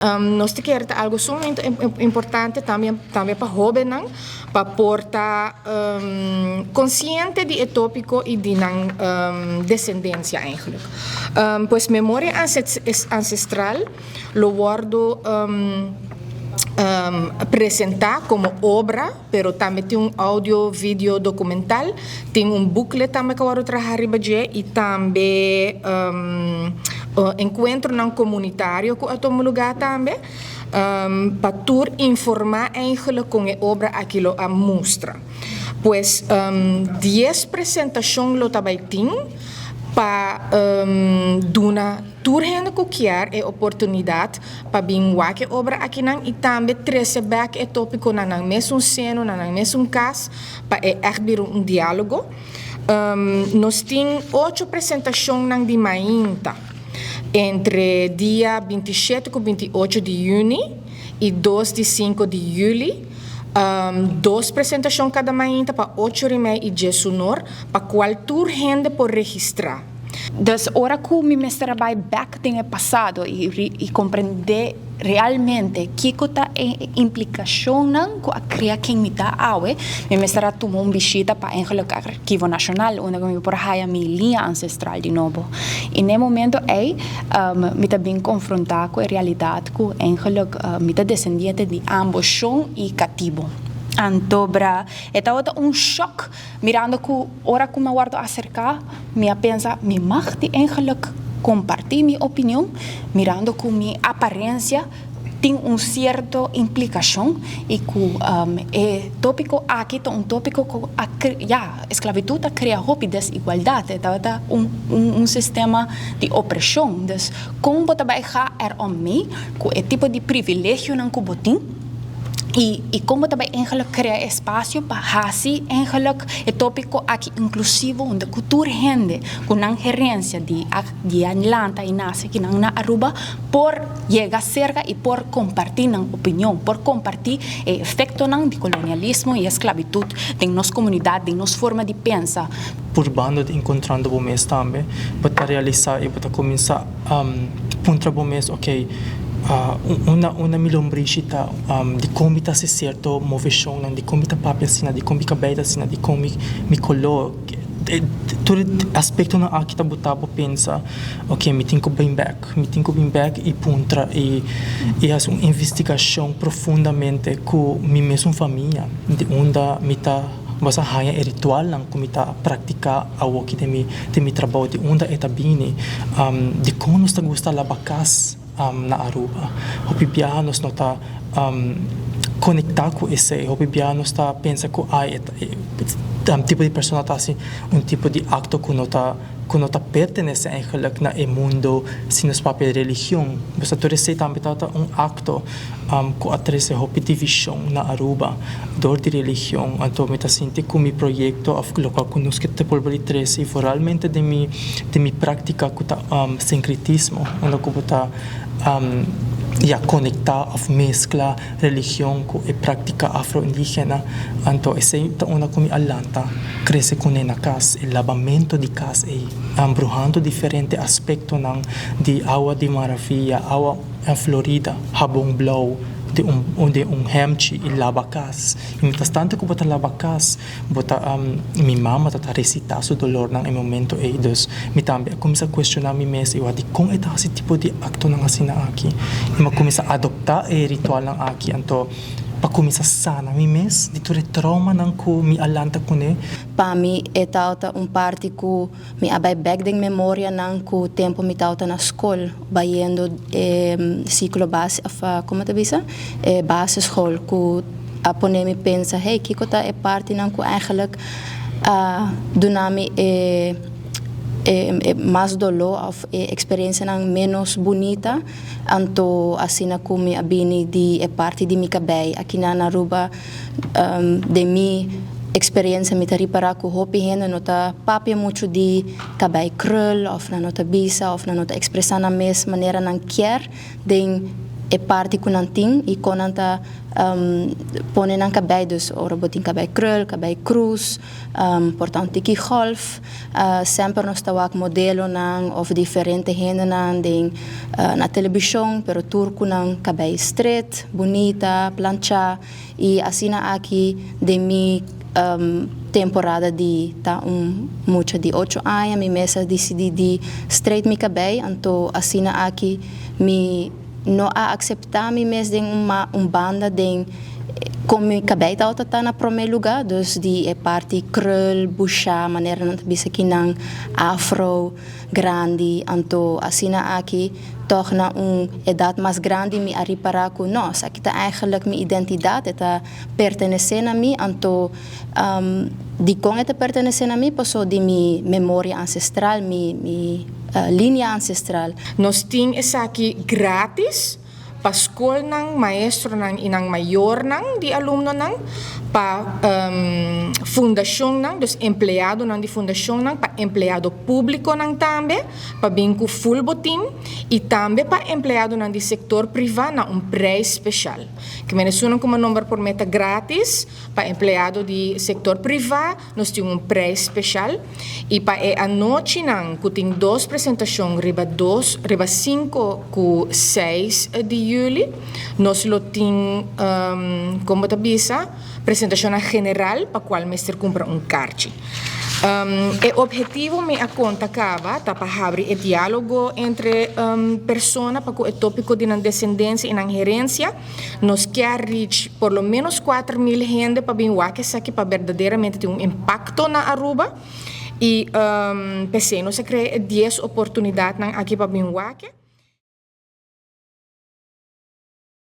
Nós queremos algo sumamente importante também para jóvenes, para portar consciente de tópico e de descendência eigenlijk. Pues memória ancestral lo guardo apresentar como obra, pero também tem áudio, vídeo, documental, tem booklet também que eu vou trabalhar e também encontro não comunitário que eu tomo lugar também, para tur informar eigenlijk com a obra aquilo a mostra. Pues 10 apresentações lo também tem para duna turhende kukiar e oportunidade para binwa que obra aqui não e também trazer back e tópico na mesmo seno na mesmo caso para abrir diálogo. Nós temos 8 apresentações na de mainta entre dia 27 e 28 de junho e 2 de 5 de julho. 2 apresentações cada mainta para 8h30 e 10 sonor para qual turhende por registrar. Dus ora que me mestra vai back tem passado e compreender realmente que cota implicação não com a cria quem me dá awe me mestra tomou visita para eigenlijk arquivo nacional onde eu por haia minha linha ancestral de novo e no momento me tá bem confrontar com a realidade com eigenlijk me tá descendente de ambos são e cativo. Antobra, estava choque mirando que ora que me guardo acercar, me pensa, me mag die eigenlijk compartir minha opinião, mirando que minha aparência tem certa implicação e que é tópico aqui é tópico que a esclavitud cria desigualdade, tá sistema de opressão, dus como você vai mim com o tipo de privilégio não que você e como também eigenlijk criar espaço para assim eigenlijk o tópico aqui inclusivo onde cultura rende com a gerência de Atlanta e nasce aqui na Aruba por chegar cerca e por compartilhar na opinião, por compartilhar o efeito de colonialismo e esclavitud em nossa comunidade, em nossa forma de pensar. Por bando de encontrando o mês também, para realizar e para começar puntra o mês, ok. Una milombricita di come sta se certo moveção di come sta papia sina di come cabeda sina di come mi collo todo aspecto na aqui tá botado pensa ok me tenho bem back e puntra e as uma investigação profundamente com minha mesma família de onde me tá basta hanya ritual lang kumita praktika awo ki temi trabalho de onde é bine de como nos tá gusta la bakas na Aruba. Hopi bianos nota conectar com esse, hopi bianos tá pensa que tipo de pessoa tá assim tipo de acto que nota pertenece eigenlijk na mundo sin os papel religião. Basta tu receita também tá acto que atrese hopi divisão na Aruba dor de religião. Então me tá senti com mi projeto of local conosco te polveri 13 e realmente de mi prática com sincretismo, onde eu tá conectar a mescla religião com a prática afro-indígena. Então, essa é uma como Atlanta cresce com na casa, o lavamento de casa e embrujando diferentes aspectos de água de maravilha, água florida, jabón blau, onde hemchi e lava casa. E mientras tanto que bota lava casa, mi mama tá recitar su dolor nang momento e dos mi também começa a questionar mi mes e wadi kung ita esse tipo de acto nang asina aqui. E ma começa a adoptar e ritual nang aqui, então para começar sana mi mes de tudo trauma nang ko mi alanta kune. Para mim é tauta parte que me abai back de memória nang ko tempo mi tauta na escola, baiendo ciclo base como te bisa basisschool que a poner me pensa hey kiko ta é parte nang ko eigenlijk dunami mais dolor of experiência nang menos bonita anto asina kumi abini di parte di mi cabei aqui na Aruba de mi experiência me tari para ku hopi hena nota papia muito de cabei krul of na nota bisa of na nota expressar na mes maneira nang quer den é parte com nanting e com anta põe nan cabelo dus ora botin cabelo krul, cabelo cruz, portanto que golf, sempre nós tá wak modelo nan of diferente gente nan ding na televisão, pero turco nan cabelo straight, bonita, plancha e assim aqui de mi temporada de mucho de 8 anos, mi mesa decidi de straight mi cabelo, então assim aqui mi não a aceitar mi mes de uma banda de como mi cabelo tá na primeiro lugar, dus die é parte krul, bucha, maneira não bisa que não afro grande, então assim aqui toch na idade mais grande me reparar que nós aqui tá eigenlijk minha identidade tá pertencendo a mim, então de com esta pertencendo a mim passou de minha memória ancestral, minha linha ancestral. Nós temos essa aqui grátis para a escola ng maestro ng inang mayor ng di alumno ng pa fundação ng dos empleado ng di fundação ng pa empleado público ng tambe pa binku full botim e tambe pa empleado ng di sector privado na preço especial que mencionam como número por meta grátis pa empleado di sector privado nós temos preço especial e pa a noite ng kuting dos apresentação riba 5 ku 6 de julho nós lo tem como tabisa apresentação general para qual mestre compra cartão. O objetivo me conta acaba para abrir o diálogo entre pessoas para o tópico de descendência e gerência nos quer reach por lo menos 4.000 gente para vir aqui para verdadeiramente ter impacto na Aruba e pensei nós criar 10 oportunidades aqui para vir